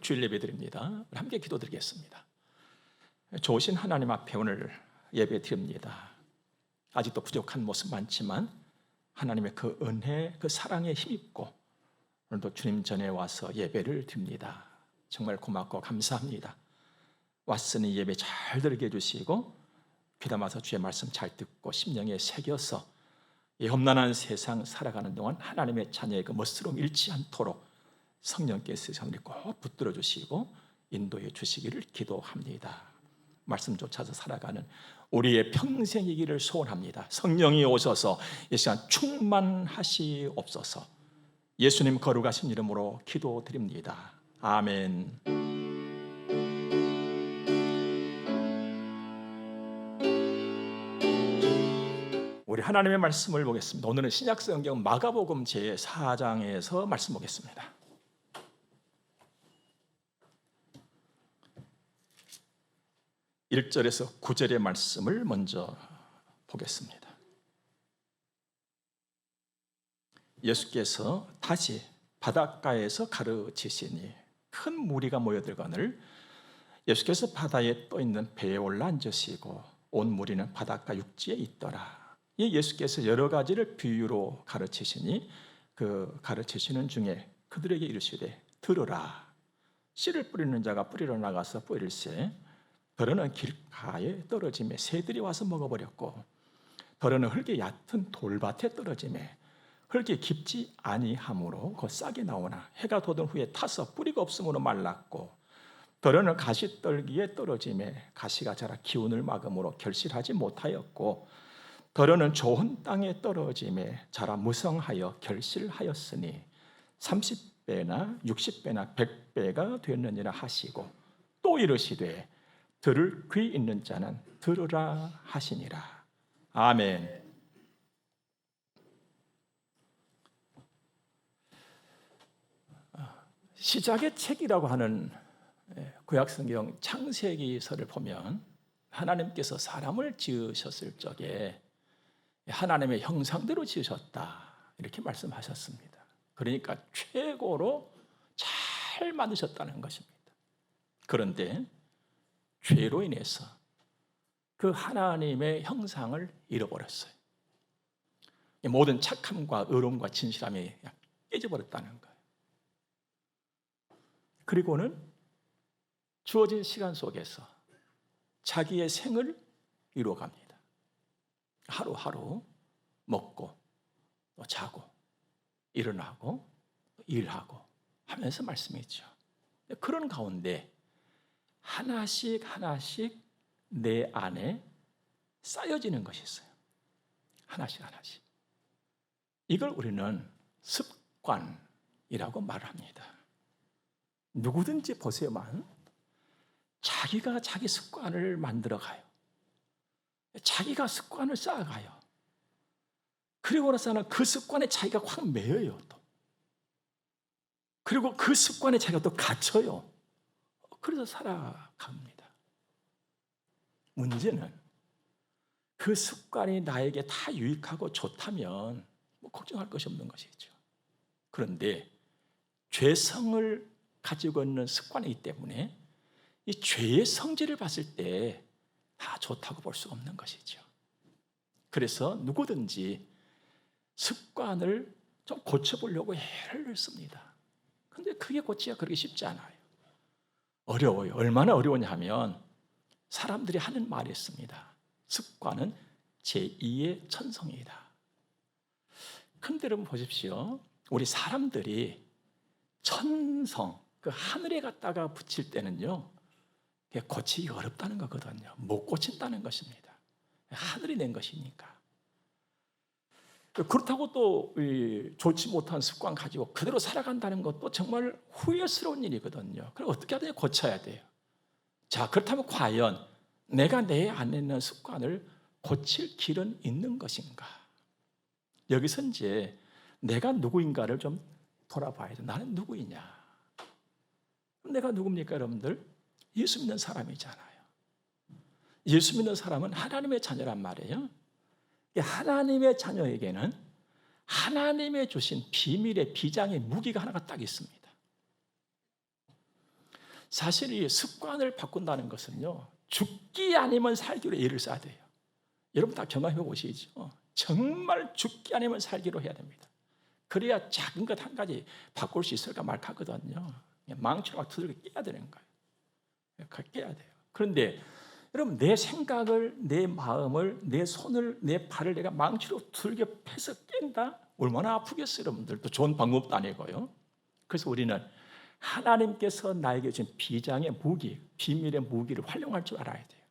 주일 예배 드립니다. 함께 기도드리겠습니다. 좋으신 하나님 앞에 오늘 예배 드립니다. 아직도 부족한 모습 많지만 하나님의 그 은혜, 그 사랑에 힘입고 오늘도 주님 전에 와서 예배를 드립니다. 정말 고맙고 감사합니다. 왔으니 예배 잘 들게 해주시고 귀담아서 주의 말씀 잘 듣고 심령에 새겨서 이 험난한 세상 살아가는 동안 하나님의 자녀의 그 멋스러움 잃지 않도록 성령께서 우리 꼭 붙들어 주시고 인도해 주시기를 기도합니다. 말씀 쫓아서 살아가는 우리의 평생이기를 소원합니다. 성령이 오셔서 이 시간 충만하시옵소서. 예수님 거룩하신 이름으로 기도드립니다. 아멘. 우리 하나님의 말씀을 보겠습니다. 오늘은 신약성경 마가복음 제4장에서 말씀 보겠습니다. 1절에서 9절의 말씀을 먼저 보겠습니다. 예수께서 다시 바닷가에서 가르치시니 큰 무리가 모여들거늘 예수께서 바다에 떠 있는 배에 올라 앉으시고 온 무리는 바닷가 육지에 있더라. 이 예수께서 여러 가지를 비유로 가르치시니 그 가르치시는 중에 그들에게 이르시되 들으라. 씨를 뿌리는 자가 뿌리러 나가서 뿌릴새 더러는 길가에 떨어짐에 새들이 와서 먹어버렸고 더러는 흙이 얕은 돌밭에 떨어짐에 흙이 깊지 아니하므로 곧 싹이 나오나 해가 돋은 후에 타서 뿌리가 없으므로 말랐고 더러는 가시떨기에 떨어짐에 가시가 자라 기운을 막음으로 결실하지 못하였고 더러는 좋은 땅에 떨어짐에 자라 무성하여 결실하였으니 30배나 60배나 100배가 되느니라 하시고 또 이르시되 들을 귀 있는 자는 들으라 하시니라. 아멘. 시작의 책이라고 하는 구약성경 창세기서를 보면 하나님께서 사람을 지으셨을 적에 하나님의 형상대로 지으셨다 이렇게 말씀하셨습니다. 그러니까 최고로 잘 만드셨다는 것입니다. 그런데 죄로 인해서 그 하나님의 형상을 잃어버렸어요. 모든 착함과 의로움과 진실함이 깨져버렸다는 거예요. 그리고는 주어진 시간 속에서 자기의 생을 이루어갑니다. 하루하루 먹고 또 자고 일어나고 또 일하고 하면서 말씀했죠. 그런 가운데 하나씩 내 안에 쌓여지는 것이 있어요. 하나씩. 이걸 우리는 습관이라고 말합니다. 누구든지 보세요만 자기가 자기 습관을 만들어가요. 자기가 습관을 쌓아가요. 그리고 나서는 그 습관에 자기가 확 매여요. 또. 그리고 그 습관에 자기가 또 갇혀요. 그래서 살아갑니다. 문제는 그 습관이 나에게 다 유익하고 좋다면 걱정할 것이 없는 것이죠. 그런데 죄성을 가지고 있는 습관이기 때문에 이 죄의 성질을 봤을 때 다 좋다고 볼 수 없는 것이죠. 그래서 누구든지 습관을 좀 고쳐보려고 애를 씁니다. 그런데 그게 고치기가 그렇게 쉽지 않아요. 어려워요. 얼마나 어려우냐 하면 사람들이 하는 말이 있습니다. 습관은 제2의 천성이다. 그런데 여러분 보십시오. 우리 사람들이 천성, 그 하늘에 갖다가 붙일 때는요 고치기 어렵다는 거거든요. 못 고친다는 것입니다. 하늘이 낸 것이니까. 그렇다고 또 좋지 못한 습관 가지고 그대로 살아간다는 것도 정말 후회스러운 일이거든요. 그럼 어떻게 하든지 고쳐야 돼요. 자, 그렇다면 과연 내가 내 안에 있는 습관을 고칠 길은 있는 것인가? 여기서 이제 내가 누구인가를 좀 돌아봐야 돼. 나는 누구이냐? 내가 누굽니까, 여러분들? 예수 믿는 사람이잖아요. 예수 믿는 사람은 하나님의 자녀란 말이에요. 하나님의 자녀에게는 하나님의 주신 비밀의 비장의 무기가 하나가 딱 있습니다. 사실 이 습관을 바꾼다는 것은요, 죽기 아니면 살기로 애를 써야 돼요. 여러분 다 경험해 보시죠. 정말 죽기 아니면 살기로 해야 됩니다. 그래야 작은 것 한 가지 바꿀 수 있을까 말까 하거든요. 망치로 막 두들겨 깨야 되는 거예요. 깨야 돼요. 그런데 여러분, 내 생각을, 내 마음을, 내 손을, 내 발을 내가 망치로 두들겨 패서 깬다? 얼마나 아프겠어요, 여러분들. 또 좋은 방법도 아니고요. 그래서 우리는 하나님께서 나에게 주신 비장의 무기, 비밀의 무기를 활용할 줄 알아야 돼요.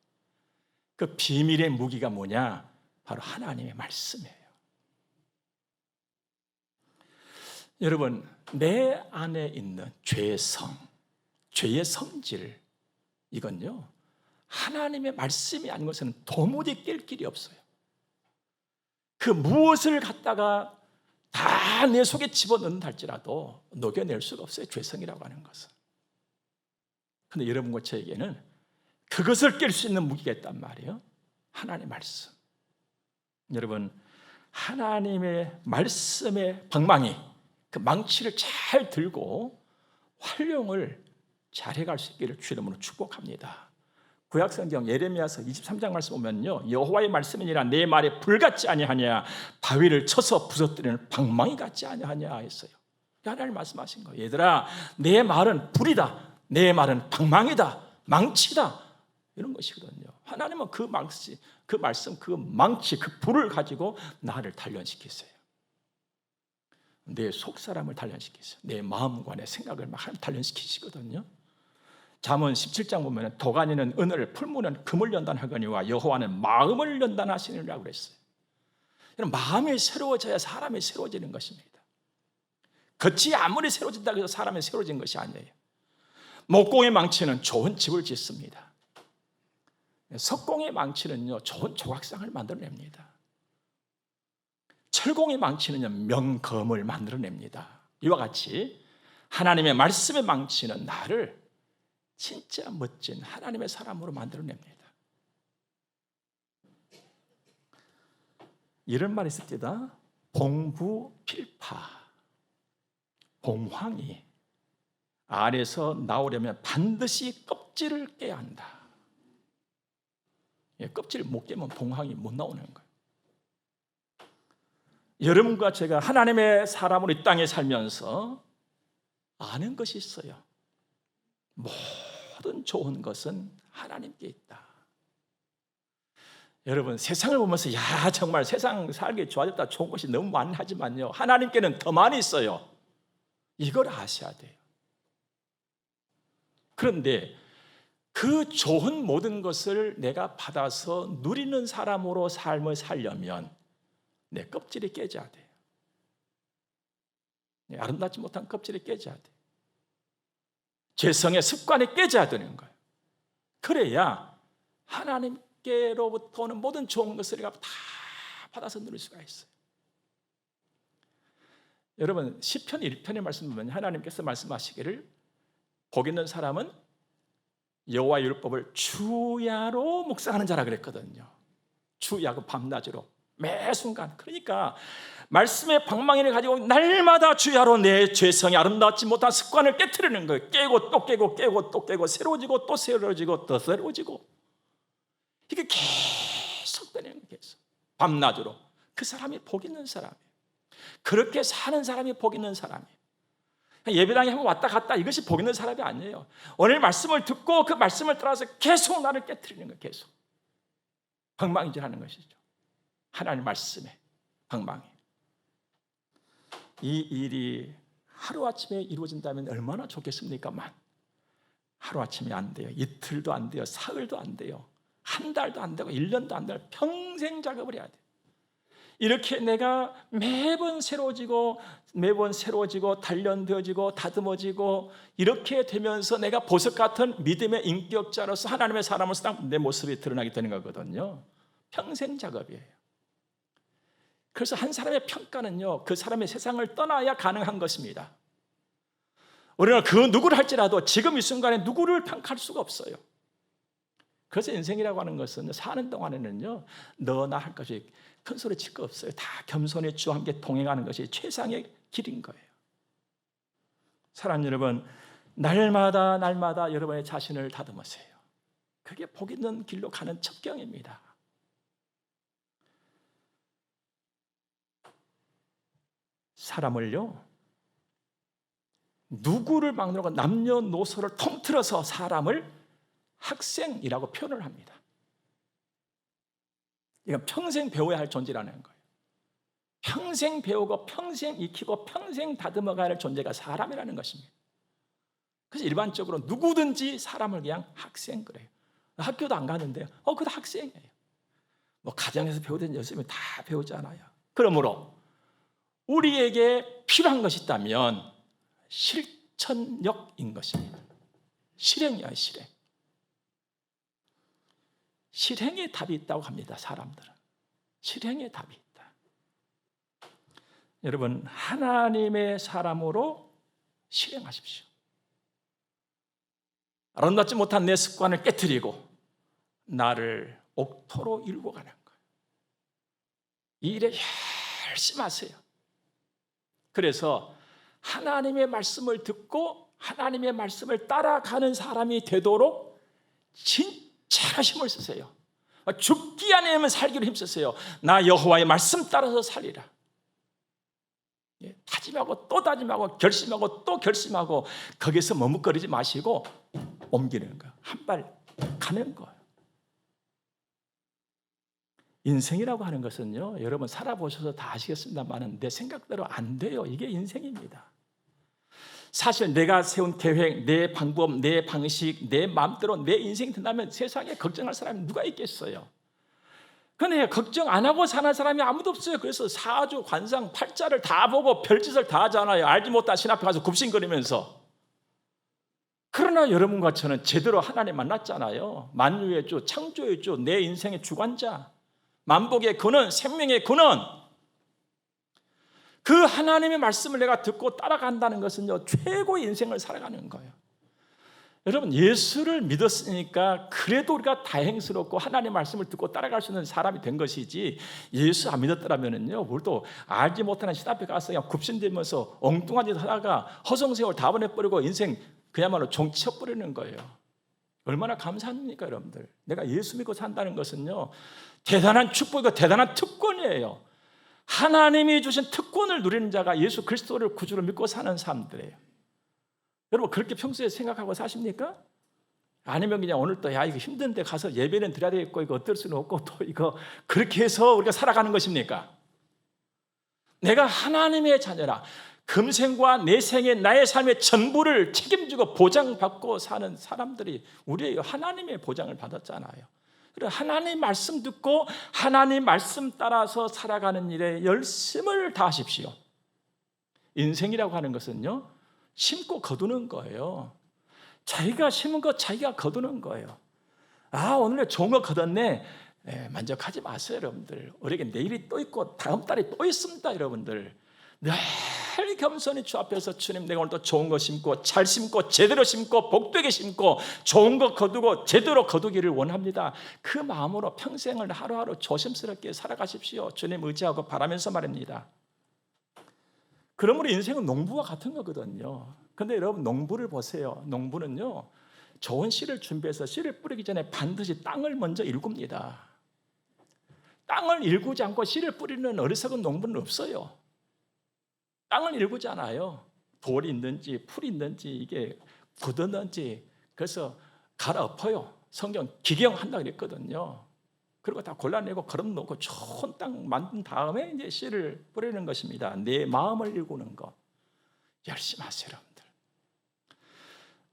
그 비밀의 무기가 뭐냐? 바로 하나님의 말씀이에요. 여러분, 내 안에 있는 죄의 성, 죄의 성질, 이건요, 하나님의 말씀이 아닌 것은 도무지 깰 길이 없어요. 그 무엇을 갖다가 다 내 속에 집어넣는다 할지라도 녹여낼 수가 없어요. 죄성이라고 하는 것은. 그런데 여러분과 저에게는 그것을 깰 수 있는 무기가 있단 말이에요. 하나님의 말씀. 여러분, 하나님의 말씀의 방망이, 그 망치를 잘 들고 활용을 잘 해갈 수 있기를 주 이름으로 축복합니다. 구약성경 예레미야서 23장 말씀 보면요, 여호와의 말씀이니라 내 말에 불같지 아니하냐, 바위를 쳐서 부서뜨리는 방망이 같지 아니하냐 했어요. 하나님 말씀하신 거예요. 얘들아, 내 말은 불이다, 내 말은 방망이다, 망치다, 이런 것이거든요. 하나님은 그 망치, 그 말씀, 그 망치, 그 불을 가지고 나를 단련시키세요. 내 속사람을 단련시키세요. 내 마음과 내 생각을 막 단련시키시거든요. 잠언 17장 보면 도가니는 은을, 풀무는 금을 연단하거니와 여호와는 마음을 연단하시느라고 그랬어요. 마음이 새로워져야 사람이 새로워지는 것입니다. 겉이 아무리 새로워진다고 해서 사람이 새로워진 것이 아니에요. 목공의 망치는 좋은 집을 짓습니다. 석공의 망치는요, 좋은 조각상을 만들어냅니다. 철공의 망치는요, 명검을 만들어냅니다. 이와 같이 하나님의 말씀의 망치는 나를 진짜 멋진 하나님의 사람으로 만들어냅니다. 이런 말이 있습니다. 봉부필파, 봉황이 알에서 나오려면 반드시 껍질을 깨야 한다. 껍질을 못 깨면 봉황이 못 나오는 거예요. 여러분과 제가 하나님의 사람으로 이 땅에 살면서 아는 것이 있어요. 모든 좋은 것은 하나님께 있다. 여러분, 세상을 보면서 야, 정말 세상 살기 좋아졌다, 좋은 것이 너무 많이 하지만요, 하나님께는 더 많이 있어요. 이걸 아셔야 돼요. 그런데 그 좋은 모든 것을 내가 받아서 누리는 사람으로 삶을 살려면 내 껍질이 깨져야 돼요. 아름답지 못한 껍질이 깨져야 돼요. 죄성의 습관이 깨져야 되는 거예요. 그래야 하나님께로부터 오는 모든 좋은 것을 내가 다 받아서 누릴 수가 있어요. 여러분, 시편 1편의 말씀 보면 하나님께서 말씀하시기를 복 있는 사람은 여호와의 율법을 주야로 묵상하는 자라 그랬거든요. 주야고 밤낮으로 매 순간. 그러니까 말씀의 방망이를 가지고 날마다 주야로 내 죄성이 아름답지 못한 습관을 깨트리는 거예요. 깨고 또 깨고 깨고 또 깨고 새로워지고 또 새로워지고 또 새로워지고, 이게 계속 되는 거예요. 계속 밤낮으로. 그 사람이 복 있는 사람이에요. 그렇게 사는 사람이 복 있는 사람이에요. 예배당에 한번 왔다 갔다 이것이 복 있는 사람이 아니에요. 오늘 말씀을 듣고 그 말씀을 따라서 계속 나를 깨트리는 거예요. 계속 방망이질하는 것이죠. 하나님 말씀에 방망이. 이 일이 하루아침에 이루어진다면 얼마나 좋겠습니까만, 하루아침이 안 돼요. 이틀도 안 돼요. 사흘도 안 돼요. 한 달도 안 되고 1년도 안 돼요. 평생 작업을 해야 돼요. 이렇게 내가 매번 새로워지고 단련되어지고 다듬어지고 이렇게 되면서 내가 보석 같은 믿음의 인격자로서 하나님의 사람으로서 딱 내 모습이 드러나게 되는 거거든요. 평생 작업이에요. 그래서 한 사람의 평가는요, 그 사람의 세상을 떠나야 가능한 것입니다. 우리는 그 누구를 할지라도 지금 이 순간에 누구를 평가할 수가 없어요. 그래서 인생이라고 하는 것은 사는 동안에는요, 너나 할 것이 큰 소리 칠 거 없어요. 다 겸손히 주와 함께 동행하는 것이 최상의 길인 거예요. 사랑하는 여러분, 날마다 날마다 여러분의 자신을 다듬으세요. 그게 복 있는 길로 가는 첩경입니다. 사람을요, 누구를 막론하고 남녀노소를 통틀어서 사람을 학생이라고 표현을 합니다. 이건 평생 배워야 할 존재라는 거예요. 평생 배우고 평생 익히고 평생 다듬어가야 할 존재가 사람이라는 것입니다. 그래서 일반적으로 누구든지 사람을 그냥 학생 그래요. 학교도 안 가는데요. 그것도 학생이에요. 뭐 가정에서 배우든 열심히 다 배우잖아요. 그러므로 우리에게 필요한 것이 있다면 실천력인 것입니다. 실행이야, 실행. 실행에 답이 있다고 합니다, 사람들은. 실행에 답이 있다. 여러분, 하나님의 사람으로 실행하십시오. 아름답지 못한 내 습관을 깨트리고 나를 옥토로 이루고 가는 거예요. 이 일에 열심히 하세요. 그래서 하나님의 말씀을 듣고 하나님의 말씀을 따라가는 사람이 되도록 진짜 힘을 쓰세요. 죽기 아니면 살기로 힘쓰세요. 나 여호와의 말씀 따라서 살리라. 다짐하고 또 다짐하고 결심하고 또 결심하고 거기서 머뭇거리지 마시고 옮기는 거예요. 한 발 가는 거예요. 인생이라고 하는 것은요, 여러분 살아보셔서 다 아시겠습니다만 내 생각대로 안 돼요. 이게 인생입니다. 사실 내가 세운 계획, 내 방법, 내 방식, 내 마음대로 내 인생이 된다면 세상에 걱정할 사람이 누가 있겠어요? 그런데 걱정 안 하고 사는 사람이 아무도 없어요. 그래서 사주, 관상, 팔자를 다 보고 별짓을 다 하잖아요. 알지 못한 신 앞에 가서 굽신거리면서. 그러나 여러분과 저는 제대로 하나님 만났잖아요. 만유의 주, 창조의 주, 내 인생의 주관자, 만복의 근원, 생명의 근원. 그 하나님의 말씀을 내가 듣고 따라간다는 것은요, 최고의 인생을 살아가는 거예요. 여러분, 예수를 믿었으니까 그래도 우리가 다행스럽고 하나님의 말씀을 듣고 따라갈 수 있는 사람이 된 것이지, 예수 안 믿었더라면요, 우리도 알지 못하는 신 앞에 가서 그냥 굽신대면서 엉뚱한 짓 하다가 허송세월 다 보내버리고 인생 그야말로 종치어버리는 거예요. 얼마나 감사합니까, 여러분들? 내가 예수 믿고 산다는 것은요, 대단한 축복이고 대단한 특권이에요. 하나님이 주신 특권을 누리는 자가 예수 그리스도를 구주로 믿고 사는 사람들이에요. 여러분, 그렇게 평소에 생각하고 사십니까? 아니면 그냥 오늘 또 이거 힘든데 가서 예배는 드려야 되겠고 이거 어떨 수는 없고 또 이거 그렇게 해서 우리가 살아가는 것입니까? 내가 하나님의 자녀라. 금생과 내생의 나의 삶의 전부를 책임지고 보장받고 사는 사람들이 우리의 하나님의 보장을 받았잖아요. 그래, 하나님 말씀 듣고 하나님 말씀 따라서 살아가는 일에 열심을 다하십시오. 인생이라고 하는 것은요, 심고 거두는 거예요. 자기가 심은 것 자기가 거두는 거예요. 오늘 좋은 거 거뒀네. 만족하지 마세요, 여러분들. 우리에게 내일이 또 있고 다음 달이 또 있습니다, 여러분들. 늘 겸손히 주 앞에서 주님, 내가 오늘 또 좋은 거 심고 잘 심고 제대로 심고 복되게 심고 좋은 거 거두고 제대로 거두기를 원합니다. 그 마음으로 평생을 하루하루 조심스럽게 살아가십시오. 주님 의지하고 바라면서 말입니다. 그러므로 인생은 농부와 같은 거거든요. 근데 여러분, 농부를 보세요. 농부는요, 좋은 씨를 준비해서 씨를 뿌리기 전에 반드시 땅을 먼저 일굽니다. 땅을 일구지 않고 씨를 뿌리는 어리석은 농부는 없어요. 땅을 일구지 않아요. 돌이 있는지 풀이 있는지 이게 굳었는지 그래서 갈아엎어요. 성경 기경한다 그랬거든요. 그리고 다 골라내고 걸어놓고 좋은 땅 만든 다음에 이제 씨를 뿌리는 것입니다. 내 마음을 일구는 것 열심히 하세요, 여러분들.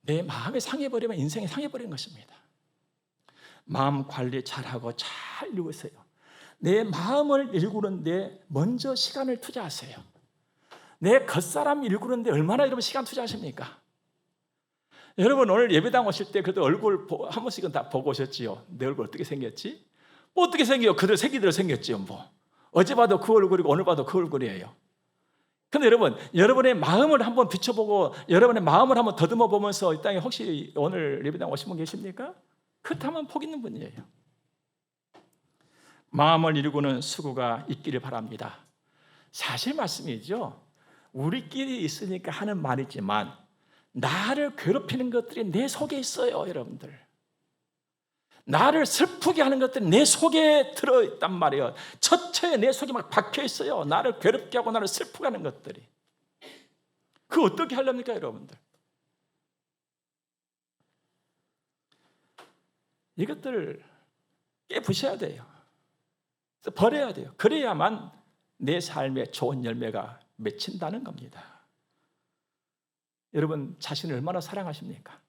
내 마음이 상해버리면 인생이 상해버리는 것입니다. 마음 관리 잘하고 잘 일구세요. 내 마음을 일구는데 먼저 시간을 투자하세요. 내 겉사람 일구는데 얼마나 여러분 시간 투자하십니까? 여러분, 오늘 예배당 오실 때 그래도 얼굴 한 번씩은 다 보고 오셨지요. 내 얼굴 어떻게 생겼지? 뭐 어떻게 생겨요? 그대로 생기대로 생겼지요. 뭐 어제 봐도 그 얼굴이고 오늘 봐도 그 얼굴이에요. 근데 여러분, 여러분의 마음을 한번 비춰보고 여러분의 마음을 한번 더듬어 보면서 이 땅에 혹시 오늘 예배당 오신 분 계십니까? 그렇다면 복 있는 분이에요. 마음을 이루고는 수고가 있기를 바랍니다. 사실 말씀이죠. 우리끼리 있으니까 하는 말이지만 나를 괴롭히는 것들이 내 속에 있어요, 여러분들. 나를 슬프게 하는 것들이 내 속에 들어있단 말이에요. 처처에 내 속에 막 박혀 있어요. 나를 괴롭게 하고 나를 슬프게 하는 것들이. 그거 어떻게 하렵니까, 여러분들? 이것들을 깨부셔야 돼요. 버려야 돼요. 그래야만 내 삶에 좋은 열매가 맺힌다는 겁니다. 여러분 자신을 얼마나 사랑하십니까?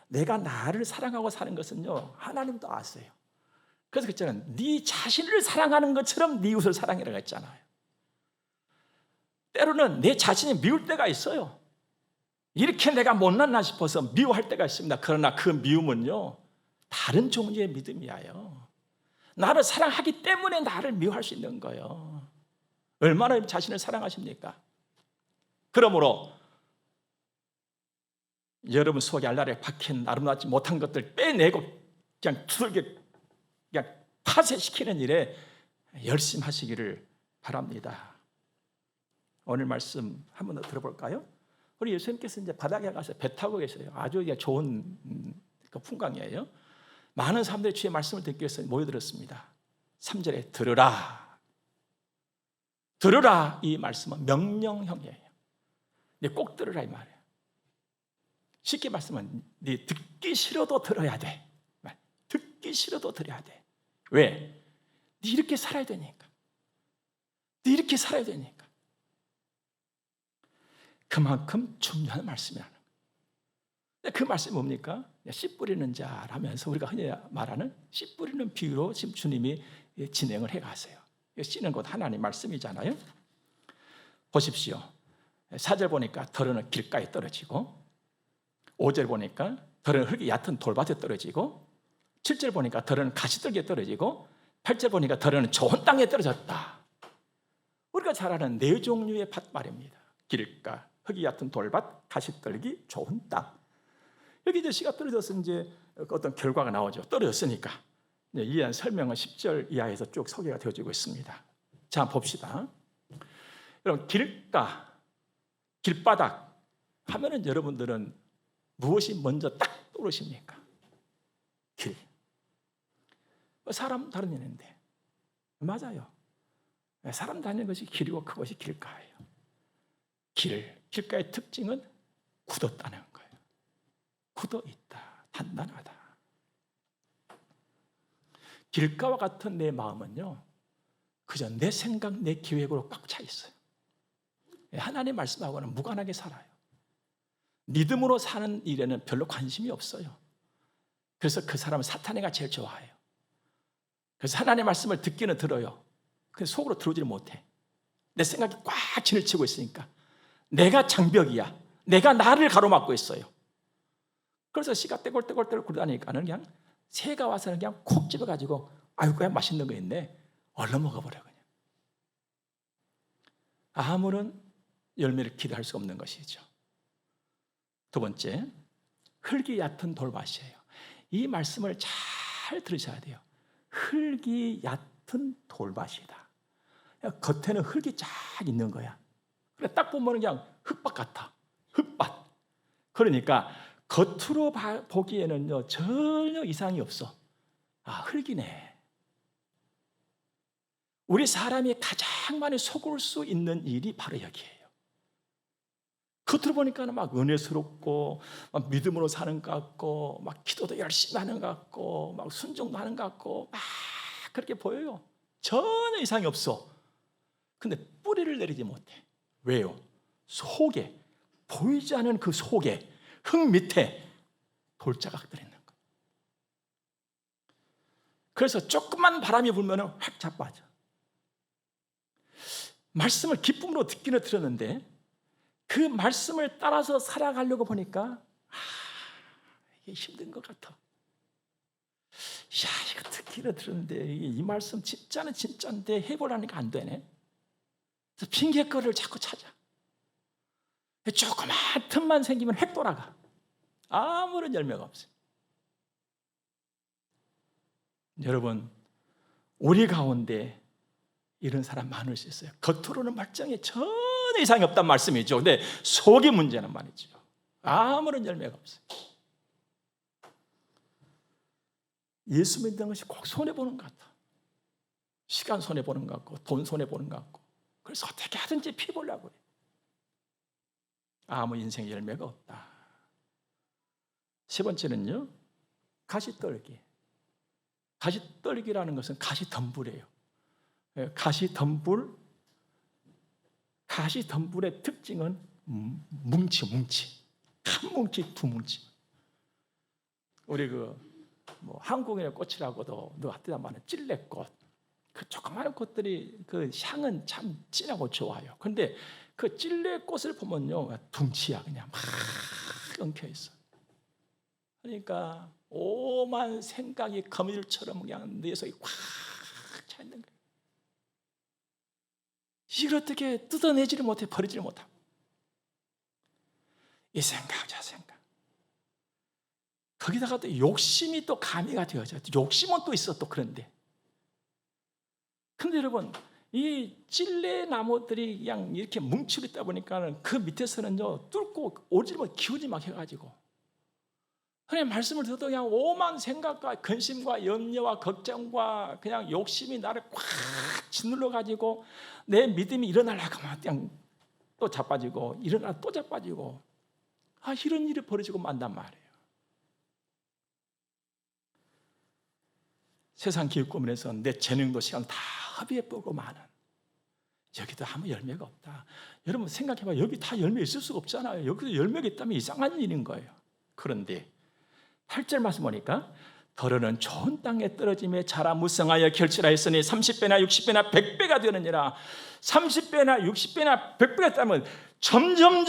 내가 나를 사랑하고 사는 것은요, 하나님도 아세요. 그래서 그랬잖아요. 네 자신을 사랑하는 것처럼 네 이웃을 사랑해라고 했잖아요. 때로는 내 자신이 미울 때가 있어요. 이렇게 내가 못났나 싶어서 미워할 때가 있습니다. 그러나 그 미움은요, 다른 종류의 믿음이에요. 나를 사랑하기 때문에 나를 미워할 수 있는 거예요. 얼마나 자신을 사랑하십니까? 그러므로 여러분 속에 알라리에 박힌 아름답지 못한 것들 빼내고 그냥 두들겨 그냥 파쇄시키는 일에 열심히 하시기를 바랍니다. 오늘 말씀 한 번 더 들어볼까요? 우리 예수님께서 이제 바다에 가서 배 타고 계세요. 아주 좋은 그 풍광이에요. 많은 사람들이 주의 말씀을 듣기 위해서 모여들었습니다. 3절에 들으라. 들으라, 이 말씀은 명령형이에요. 꼭 들으라 이 말이에요. 쉽게 말씀은 네 듣기 싫어도 들어야 돼. 듣기 싫어도 들어야 돼. 왜? 네 이렇게 살아야 되니까. 네 이렇게 살아야 되니까. 그만큼 중요한 말씀이라는 거예요. 그 말씀이 뭡니까? 씨 뿌리는 자라면서 우리가 흔히 말하는 씨 뿌리는 비유로 지금 주님이 진행을 해가세요. 씨는 곧 하나님 말씀이잖아요. 보십시오. 4절 보니까 덜어는 길가에 떨어지고, 5절 보니까 덜어는 흙이 얕은 돌밭에 떨어지고, 7절 보니까 덜어는 가시떨기에 떨어지고, 8절 보니까 덜어는 좋은 땅에 떨어졌다. 우리가 잘 아는 네 종류의 밭 말입니다. 길가, 흙이 얕은 돌밭, 가시떨기, 좋은 땅. 여기 이제 씨가 떨어져서 이제 어떤 결과가 나오죠. 떨어졌으니까. 이에 대한 설명은 10절 이하에서 쭉 소개가 되어지고 있습니다. 자, 봅시다. 여러분, 길가, 길바닥 하면은 여러분들은 무엇이 먼저 딱 떠오르십니까? 길. 사람 다니는데. 맞아요. 사람 다니는 것이 길이고 그것이 길가예요. 길가의 특징은 굳었다는 거예요. 굳어 있다. 단단하다. 길가와 같은 내 마음은요, 그저 내 생각, 내 계획으로 꽉 차 있어요. 하나님의 말씀하고는 무관하게 살아요. 믿음으로 사는 일에는 별로 관심이 없어요. 그래서 그 사람은 사탄이가 제일 좋아해요. 그래서 하나님의 말씀을 듣기는 들어요. 근데 속으로 들어오지를 못해. 내 생각이 꽉 지나치고 있으니까. 내가 장벽이야. 내가 나를 가로막고 있어요. 그래서 씨가 떼골떼골 굴다니까는 그냥 새가 와서는 그냥 콕 집어가지고, 아이고, 그냥 맛있는 거 있네. 얼른 먹어버려, 그냥. 아무런 열매를 기대할 수 없는 것이죠. 두 번째, 흙이 얕은 돌밭이에요. 이 말씀을 잘 들으셔야 돼요. 흙이 얕은 돌밭이다. 겉에는 흙이 쫙 있는 거야. 그래, 딱 보면 그냥 흙밭 같아. 흙밭. 그러니까 겉으로 보기에는요, 전혀 이상이 없어. 아, 흙이네. 우리 사람이 가장 많이 속을 수 있는 일이 바로 여기에요. 겉으로 보니까 막 은혜스럽고, 막 믿음으로 사는 것 같고, 막 기도도 열심히 하는 것 같고, 막 순종도 하는 것 같고, 막 그렇게 보여요. 전혀 이상이 없어. 근데 뿌리를 내리지 못해. 왜요? 속에, 보이지 않는 그 속에, 흙 밑에 돌자각들이 있는 거예요. 그래서 조금만 바람이 불면 확 자빠져. 말씀을 기쁨으로 듣기는 들었는데 그 말씀을 따라서 살아가려고 보니까 이게 힘든 것 같아. 야, 이거 듣기는 들었는데 이 말씀 진짜는 진짜인데 해보라니까 안 되네. 그래서 핑계거리를 자꾸 찾아. 조그만 틈만 생기면 획 돌아가. 아무런 열매가 없어요. 여러분, 우리 가운데 이런 사람 많을 수 있어요. 겉으로는 말짱에 전혀 이상이 없단 말씀이죠. 근데 속이 문제는 말이죠. 아무런 열매가 없어요. 예수 믿는 것이 꼭 손해보는 것 같아. 시간 손해보는 것 같고 돈 손해보는 것 같고, 그래서 어떻게 하든지 피해보려고 해요. 아무 인생의 열매가 없다. 세 번째는요, 가시떨기. 가시떨기라는 것은 가시덤불이에요. 가시덤불의 특징은 뭉치. 한 뭉치, 두 뭉치. 우리 한국인의 꽃이라고도 누가 말하는 찔레꽃. 그 조그마한 꽃들이 그 향은 참 진하고 좋아요. 그런데 그 찔레꽃을 보면요, 둥치야 그냥 막 엉켜 있어. 그러니까 오만 생각이 거미줄처럼 그냥 내 속에 꽉 차 있는 거예요. 이걸 어떻게 뜯어내지를 못해, 버리지를 못하고, 이 생각 저 생각, 거기다가 또 욕심이 또 가미가 되어져. 욕심은 또 있어. 또 그런데 근데 여러분, 이 찔레 나무들이 그냥 이렇게 뭉치고 있다 보니까 그 밑에서는요, 뚫고 오지면 기울이 막 해가지고, 하나님 말씀을 들어도 그냥 오만 생각과 근심과 염려와 걱정과 그냥 욕심이 나를 꽉 짓눌러 가지고 내 믿음이 일어나려고 하면 그냥 또 자빠지고, 일어나 또 자빠지고, 이런 일이 벌어지고 만단 말이에요. 세상 기업고민에서 내 재능도 시간 다 허비해보고 마는, 여기도 아무 열매가 없다. 여러분 생각해봐요. 여기 다 열매 있을 수가 없잖아요. 여기도 열매가 있다면 이상한 일인 거예요. 그런데 8절 말씀 보니까 더러는 좋은 땅에 떨어짐에 자라 무성하여 결실하였으니 30배나 60배나 100배가 되느니라. 30배나 60배나 100배가 되면 점점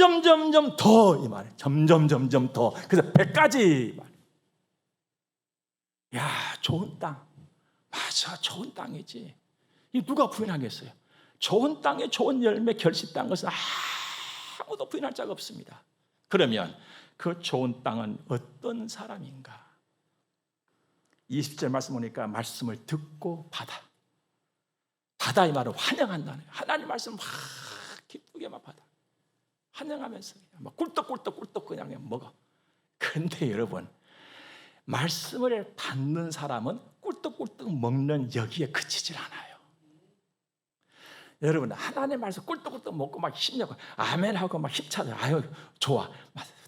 더, 이 말이에요. 점점 더. 그래서 100까지 말. 야, 좋은 땅. 맞아, 좋은 땅이지. 이 누가 부인하겠어요? 좋은 땅에 좋은 열매 결실한 것은 아무도 부인할 자가 없습니다. 그러면 그 좋은 땅은 어떤 사람인가? 20절 말씀 보니까 말씀을 듣고 받아 이 말은 환영한다는 거예요. 하나님 말씀 막 기쁘게 막 받아. 환영하면서 막 꿀떡꿀떡 그냥 먹어. 그런데 여러분, 말씀을 받는 사람은 꿀떡꿀떡 먹는 여기에 그치질 않아요. 여러분, 하나님 말씀 꿀떡꿀떡 먹고 막 힘내고 아멘하고 막 힘차서 아유 좋아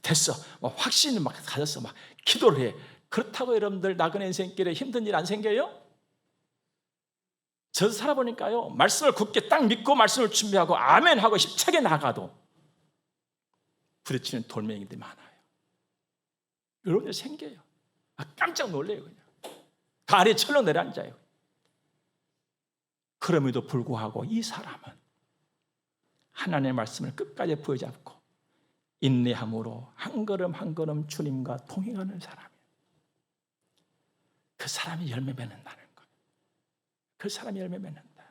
됐어 막 확신을 막 가졌어 막 기도를 해. 그렇다고 여러분들 나그네 인생길에 힘든 일 안 생겨요? 저도 살아보니까요, 말씀을 굳게 딱 믿고 말씀을 준비하고 아멘하고 힘차게 나가도 부딪히는 돌멩이들이 많아요. 여러분들 생겨요. 깜짝 놀래요. 그냥 발이 철렁 내려앉아요. 그럼에도 불구하고 이 사람은 하나님의 말씀을 끝까지 부여잡고 인내함으로 한 걸음 한 걸음 주님과 동행하는 사람이에요. 그 사람이 열매 맺는다는 거예요. 그 사람이 열매 맺는다.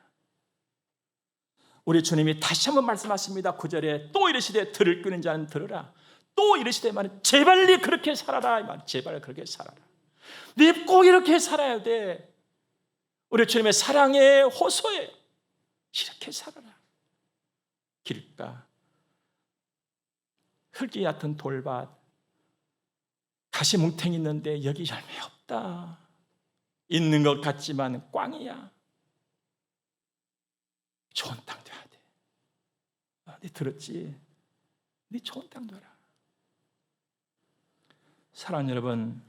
우리 주님이 다시 한번 말씀하십니다. 9절에 또 이르시되 들을 끄는 자는 들으라. 또 이르시되 말은 제발 네 그렇게 살아라. 제발 그렇게 살아라. 네 꼭 이렇게 살아야 돼. 우리 주님의 사랑의 호소예요. 이렇게 살아라. 길가, 흙이 얕은 돌밭, 가시 뭉탱이 있는데 여기 열매 없다. 있는 것 같지만 꽝이야. 좋은 땅 돼야 돼. 네 들었지? 네 좋은 땅 돼라. 사랑하는 여러분,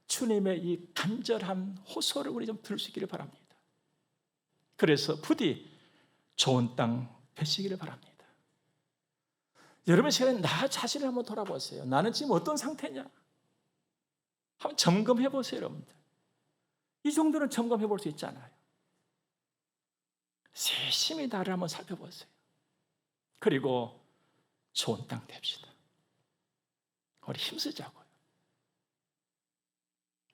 주님의 이 간절한 호소를 우리 좀 들을 수 있기를 바랍니다. 그래서 부디 좋은 땅 되시기를 바랍니다. 여러분 시간에 나 자신을 한번 돌아보세요. 나는 지금 어떤 상태냐? 한번 점검해 보세요, 여러분들. 이 정도는 점검해 볼 수 있잖아요. 세심히 나를 한번 살펴보세요. 그리고 좋은 땅 됩시다. 우리 힘쓰자고요.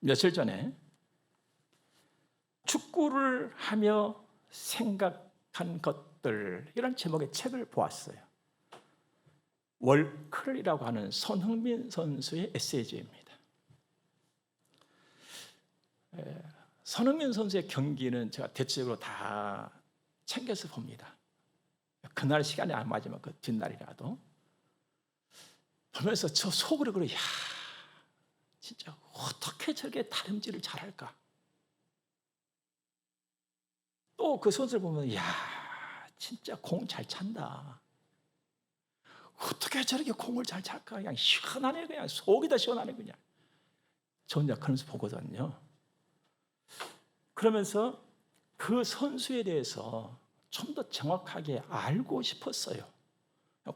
며칠 전에 축구를 하며 생각한 것들, 이런 제목의 책을 보았어요. 월클이라고 하는 손흥민 선수의 에세이집입니다. 손흥민 선수의 경기는 제가 대체적으로 다 챙겨서 봅니다. 그날 시간이 안 맞으면 그 뒷날이라도. 보면서 저 속으로 그래, 야, 진짜 어떻게 저렇게 다림질을 잘할까? 또 그 선수를 보면, 야, 진짜 공 잘 찬다. 어떻게 저렇게 공을 잘 찰까? 그냥 시원하네, 그냥 속이 다 시원하네, 그냥. 저 혼자 그러면서 보거든요. 그러면서 그 선수에 대해서 좀 더 정확하게 알고 싶었어요.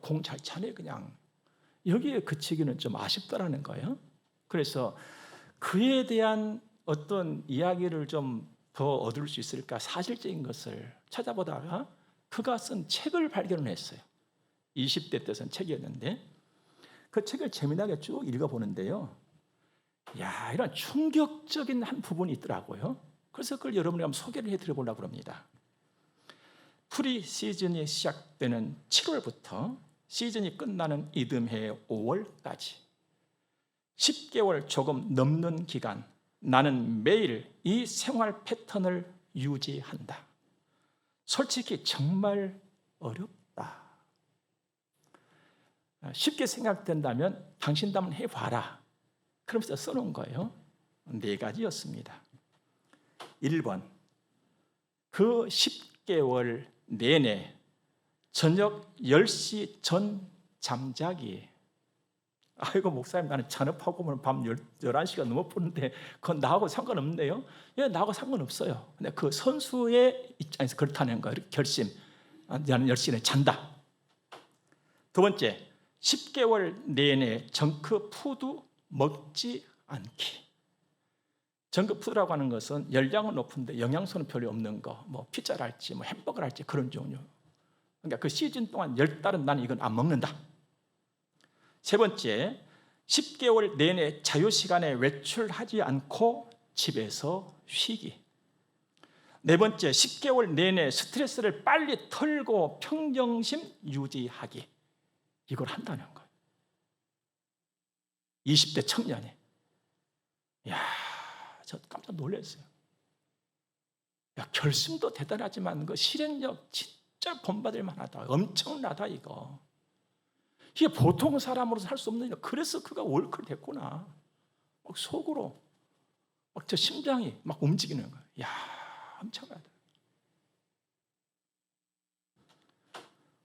공 잘 차네, 그냥. 여기에 그치기는 좀 아쉽더라는 거예요. 그래서 그에 대한 어떤 이야기를 좀 더 얻을 수 있을까, 사실적인 것을 찾아보다가 그가 쓴 책을 발견했어요. 20대 때 쓴 책이었는데 그 책을 재미나게 쭉 읽어보는데요, 야, 이런 충격적인 한 부분이 있더라고요. 그래서 그걸 여러분이 한번 소개를 해드려 보려고 합니다. 프리 시즌이 시작되는 7월부터 시즌이 끝나는 이듬해 5월까지 10개월 조금 넘는 기간, 나는 매일 이 생활 패턴을 유지한다. 솔직히 정말 어렵다. 쉽게 생각된다면 당신도 한번 해봐라. 그러면서 써놓은 거예요. 4가지였습니다. 1번, 그 10개월 내내 저녁 10시 전 잠자기. 아이고, 목사님, 나는 잔업하고 오면 밤 11시가 넘어보는데 그건 나하고 상관없네요. 예, 나하고 상관없어요. 근데 그 선수의 입장에서 그렇다는 거예요. 결심. 나는 10시에 잔다. 2번째, 10개월 내내 정크푸드 먹지 않기. 정크푸드라고 하는 것은 열량은 높은데 영양소는 별로 없는 거, 뭐 피자랄지 뭐 햄버거랄지 그런 종류. 그러니까 그 시즌 동안 10달은 나는 이건 안 먹는다. 3번째, 10개월 내내 자유시간에 외출하지 않고 집에서 쉬기. 4번째, 10개월 내내 스트레스를 빨리 털고 평정심 유지하기. 이걸 한다는 거예요. 20대 청년이. 이야, 저 깜짝 놀랐어요. 야, 결심도 대단하지만 그 실행력 진짜 본받을 만하다. 엄청나다, 이거. 이게 보통 사람으로서 할 수 없는 일. 그래서 그가 월클 됐구나. 막 속으로 막 저 심장이 막 움직이는 거예요. 야, 엄청나다.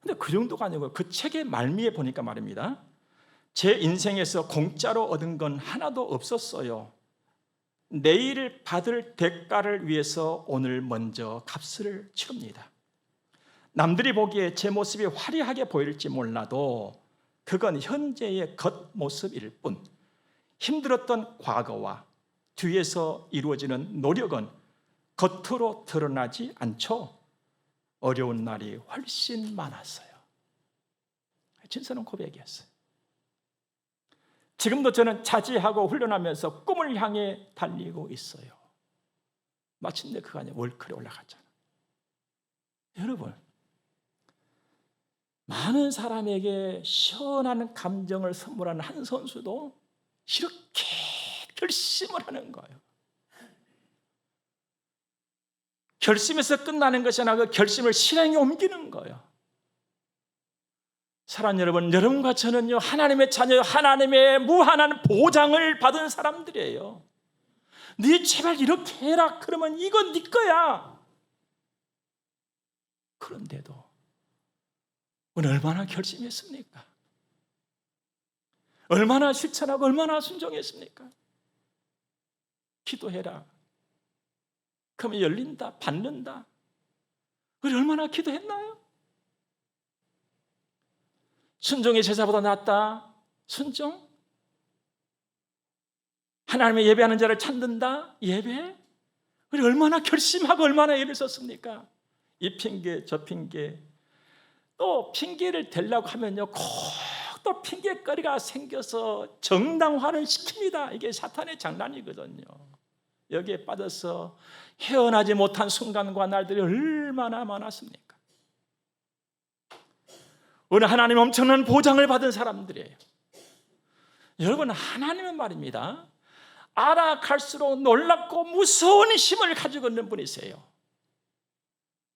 근데 그 정도가 아니고 그 책의 말미에 보니까 말입니다. 제 인생에서 공짜로 얻은 건 하나도 없었어요. 내일 받을 대가를 위해서 오늘 먼저 값을 치릅니다. 남들이 보기에 제 모습이 화려하게 보일지 몰라도 그건 현재의 겉모습일 뿐, 힘들었던 과거와 뒤에서 이루어지는 노력은 겉으로 드러나지 않죠. 어려운 날이 훨씬 많았어요. 진짜는 고백이었어요. 지금도 저는 자지하고 훈련하면서 꿈을 향해 달리고 있어요. 마침내 그가 월클에 올라갔잖아요. 여러분, 많은 사람에게 시원한 감정을 선물하는 한 선수도 이렇게 결심을 하는 거예요. 결심에서 끝나는 것이 아니라 그 결심을 실행에 옮기는 거예요. 사랑하는 여러분, 여러분과 저는요, 하나님의 자녀, 하나님의 무한한 보장을 받은 사람들이에요. 네 제발 이렇게 해라. 그러면 이건 네 거야. 그런데도 우리는 얼마나 결심했습니까? 얼마나 실천하고 얼마나 순종했습니까? 기도해라. 그러면 열린다, 받는다. 우리 얼마나 기도했나요? 순종의 제사보다 낫다. 순종? 하나님의 예배하는 자를 찾는다. 예배? 우리 얼마나 결심하고 얼마나 애를 썼습니까? 이 핑계 저 핑계. 또 핑계를 대려고 하면요, 꼭 또 핑계거리가 생겨서 정당화를 시킵니다. 이게 사탄의 장난이거든요. 여기에 빠져서 헤어나지 못한 순간과 날들이 얼마나 많았습니까? 우리 하나님 엄청난 보장을 받은 사람들이에요. 여러분, 하나님은 말입니다, 알아갈수록 놀랍고 무서운 힘을 가지고 있는 분이세요.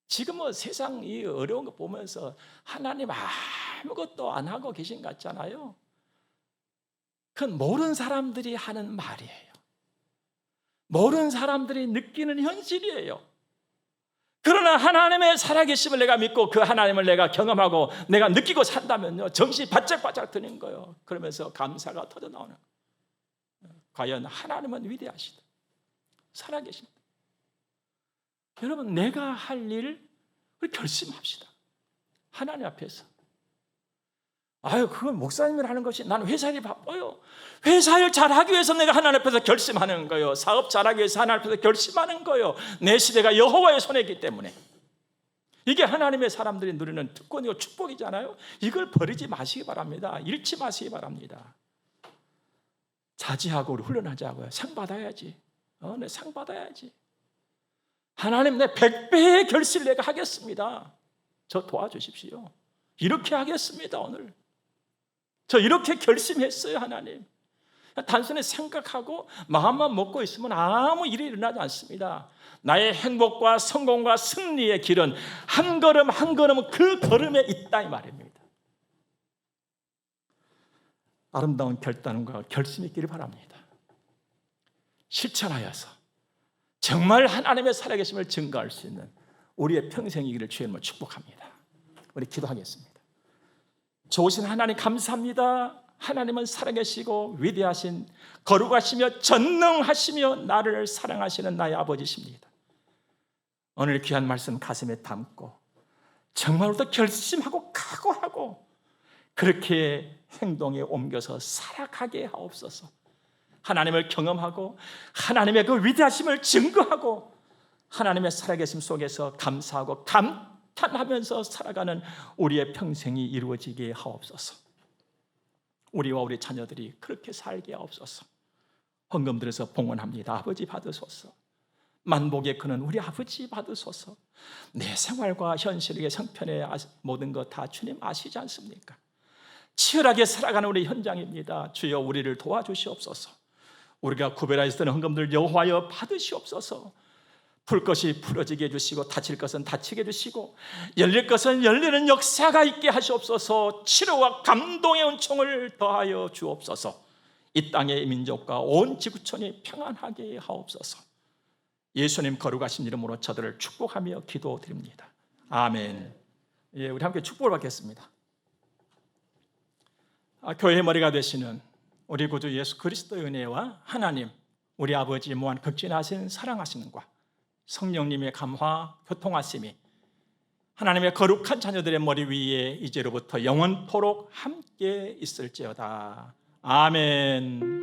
지금 세상 이 어려운 거 보면서 하나님 아무것도 안 하고 계신 것 같잖아요. 그건 모르는 사람들이 하는 말이에요. 모르는 사람들이 느끼는 현실이에요. 그러나 하나님의 살아계심을 내가 믿고 그 하나님을 내가 경험하고 내가 느끼고 산다면요, 정신이 바짝바짝 드는 거예요. 그러면서 감사가 터져나오는 거예요. 과연 하나님은 위대하시다, 살아계신다. 여러분, 내가 할 일을 결심합시다. 하나님 앞에서. 아유, 그건 목사님이 하는 것이, 나는 회사 일이 바빠요. 회사 일 잘하기 위해서 내가 하나님 앞에서 결심하는 거예요. 사업 잘하기 위해서 하나님 앞에서 결심하는 거예요. 내 시대가 여호와의 손에 있기 때문에. 이게 하나님의 사람들이 누리는 특권이고 축복이잖아요. 이걸 버리지 마시기 바랍니다. 잃지 마시기 바랍니다. 자지하고 우리 훈련하자고요. 상 받아야지. 내 상 받아야지. 하나님, 내 100배의 결실 내가 하겠습니다. 저 도와주십시오. 이렇게 하겠습니다. 오늘 저 이렇게 결심했어요. 하나님. 단순히 생각하고 마음만 먹고 있으면 아무 일이 일어나지 않습니다. 나의 행복과 성공과 승리의 길은 한 걸음 한 걸음 그 걸음에 있다, 이 말입니다. 아름다운 결단과 결심이 있기를 바랍니다. 실천하여서 정말 하나님의 살아계심을 증거할 수 있는 우리의 평생이기를 주님을 축복합니다. 우리 기도하겠습니다. 좋으신 하나님 감사합니다. 하나님은 살아계시고 위대하신, 거룩하시며 전능하시며 나를 사랑하시는 나의 아버지십니다. 오늘 귀한 말씀 가슴에 담고 정말로 결심하고 각오하고 그렇게 행동에 옮겨서 살아가게 하옵소서. 하나님을 경험하고 하나님의 그 위대하심을 증거하고 하나님의 살아계심 속에서 감사하고 감탄하면서 살아가는 우리의 평생이 이루어지게 하옵소서. 우리와 우리 자녀들이 그렇게 살게 하옵소서. 헌금 들여서 봉헌합니다. 아버지 받으소서. 만복의 그는 우리 아버지 받으소서. 내 생활과 현실의 성편의 모든 것 다 주님 아시지 않습니까? 치열하게 살아가는 우리 현장입니다. 주여 우리를 도와주시옵소서. 우리가 구별하여 쓰는 헌금들 여호와여 받으시옵소서. 풀 것이 풀어지게 해주시고 닫힐 것은 닫히게 해주시고 열릴 것은 열리는 역사가 있게 하시옵소서. 치료와 감동의 은총을 더하여 주옵소서. 이 땅의 민족과 온 지구촌이 평안하게 하옵소서. 예수님 거룩하신 이름으로 저들을 축복하며 기도드립니다. 아멘. 예, 우리 함께 축복을 받겠습니다. 교회의 머리가 되시는 우리 구주 예수 그리스도의 은혜와 하나님 우리 아버지 무한 극진하신 사랑하시는과 성령님의 감화 교통하심이 하나님의 거룩한 자녀들의 머리 위에 이제로부터 영원토록 함께 있을지어다. 아멘.